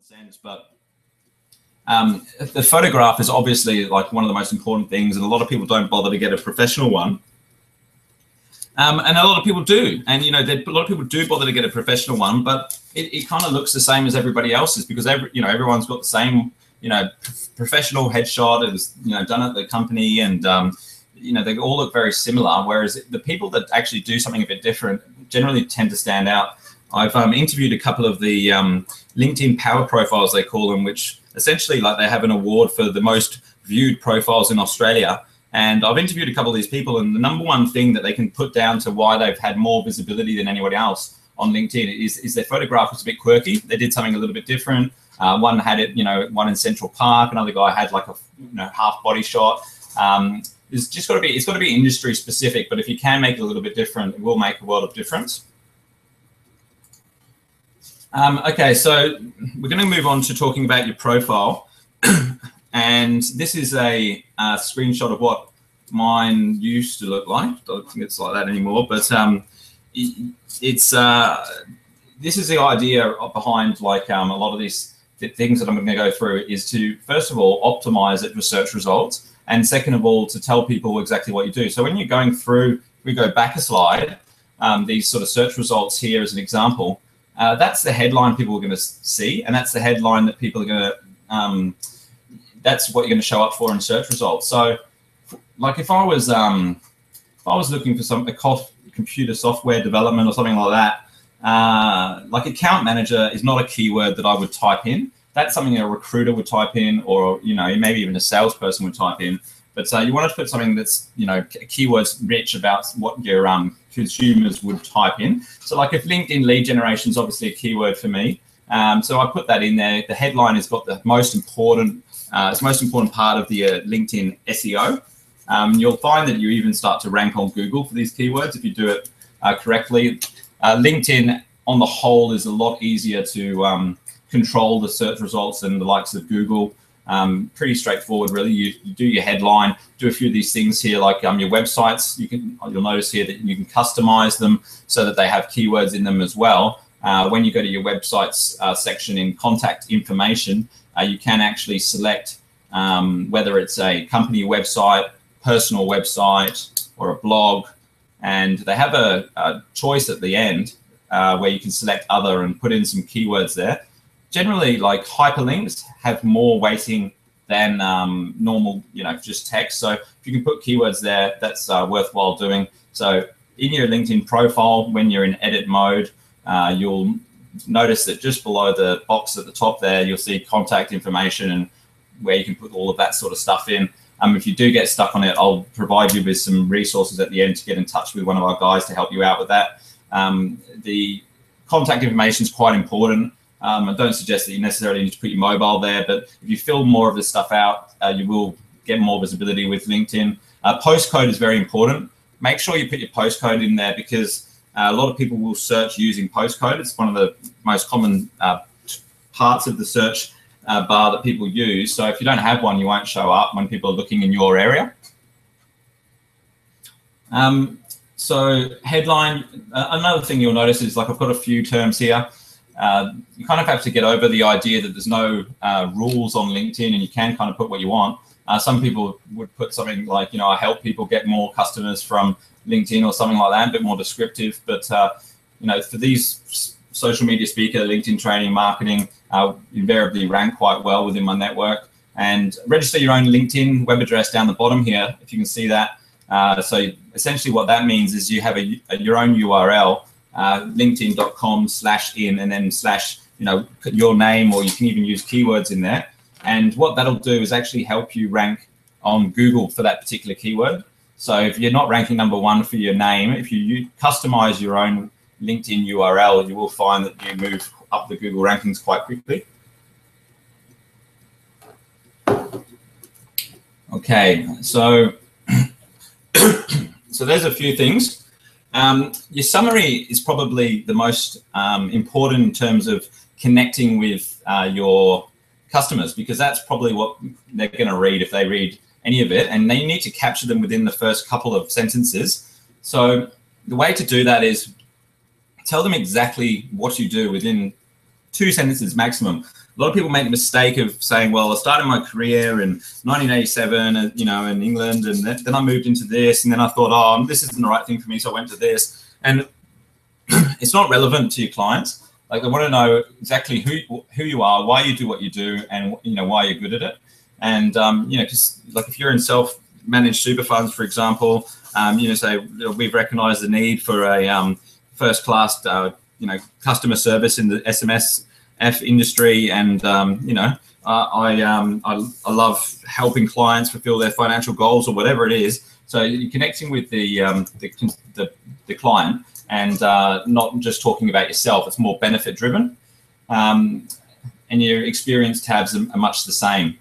sense, but the photograph is obviously like one of the most important things, and a lot of people don't bother to get a professional one. And a lot of people do, and a lot of people do bother to get a professional one, but it kind of looks the same as everybody else's, because everyone's got the same professional headshot. It was done at the company, and they all look very similar. Whereas the people that actually do something a bit different generally tend to stand out. I've interviewed a couple of the LinkedIn power profiles, they call them, which essentially like they have an award for the most viewed profiles in Australia. And I've interviewed a couple of these people, and the number one thing that they can put down to why they've had more visibility than anyone else on LinkedIn is their photograph was a bit quirky. They did something a little bit different. One had it, one in Central Park. Another guy had like a half body shot. It's just got to be industry specific. But if you can make it a little bit different, it will make a world of difference. Okay, so we're going to move on to talking about your profile. And this is a screenshot of what mine used to look like. I don't think it's like that anymore, but this is the idea behind like a lot of these things that I'm going to go through, is to, first of all, optimize it for search results, and second of all, to tell people exactly what you do. So when you're going through, we go back a slide, these sort of search results here as an example, that's the headline people are going to see, and that's the headline that people are going to, that's what you're going to show up for in search results. So like if I was looking for computer software development or something like that, like account manager is not a keyword that I would type in. That's something a recruiter would type in, or maybe even a salesperson would type in. But you want to put something that's keywords rich about what your consumers would type in. So like if LinkedIn lead generation is obviously a keyword for me, so I put that in there. The headline has got the most important, it's the most important part of the LinkedIn SEO. You'll find that you even start to rank on Google for these keywords if you do it correctly. LinkedIn on the whole is a lot easier to control the search results than the likes of Google. Pretty straightforward, really. You do your headline, do a few of these things here, like your websites. You'll notice here that you can customize them so that they have keywords in them as well. When you go to your websites section in contact information, you can actually select whether it's a company website, personal website, or a blog, and they have a choice at the end where you can select other and put in some keywords there. Generally, like hyperlinks have more weighting than normal, just text. So if you can put keywords there, that's worthwhile doing. So in your LinkedIn profile, when you're in edit mode, you'll notice that just below the box at the top there, you'll see contact information and where you can put all of that sort of stuff in. If you do get stuck on it, I'll provide you with some resources at the end to get in touch with one of our guys to help you out with that. The contact information is quite important. I don't suggest that you necessarily need to put your mobile there, but if you fill more of this stuff out, you will get more visibility with LinkedIn. Postcode is very important. Make sure you put your postcode in there, because a lot of people will search using postcode. It's one of the most common parts of the search bar that people use. So if you don't have one, you won't show up when people are looking in your area. So headline, another thing you'll notice is, like, I've got a few terms here. You kind of have to get over the idea that there's no rules on LinkedIn, and you can kind of put what you want. Some people would put something like, I help people get more customers from LinkedIn, or something like that, a bit more descriptive. But, for these social media speaker, LinkedIn training, marketing, invariably rank quite well within my network. And register your own LinkedIn web address down the bottom here, if you can see that. So essentially what that means is you have your own URL, linkedin.com/in, and then / your name, or you can even use keywords in there. And what that'll do is actually help you rank on Google for that particular keyword. So if you're not ranking #1 for your name, if you customize your own LinkedIn URL, you will find that you move up the Google rankings quite quickly. Okay, so so there's a few things. Your summary is probably the most important in terms of connecting with your customers, because that's probably what they're going to read if they read any of it, and they need to capture them within the first couple of sentences. So the way to do that is tell them exactly what you do within 2 sentences maximum. A lot of people make the mistake of saying, well, I started my career in 1987, you know, in England, and then I moved into this, and then I thought, oh, this isn't the right thing for me, so I went to this. And it's not relevant to your clients. Like, they want to know exactly who you are, why you do what you do, and, you know, why you're good at it. And, you know, because like if you're in self-managed super funds, for example, you know, say we've recognized the need for a first-class, you know, customer service in the SMSF industry, and you know, I love helping clients fulfill their financial goals or whatever it is. So you're connecting with the client, and not just talking about yourself. It's more benefit driven, and your experience tabs are much the same.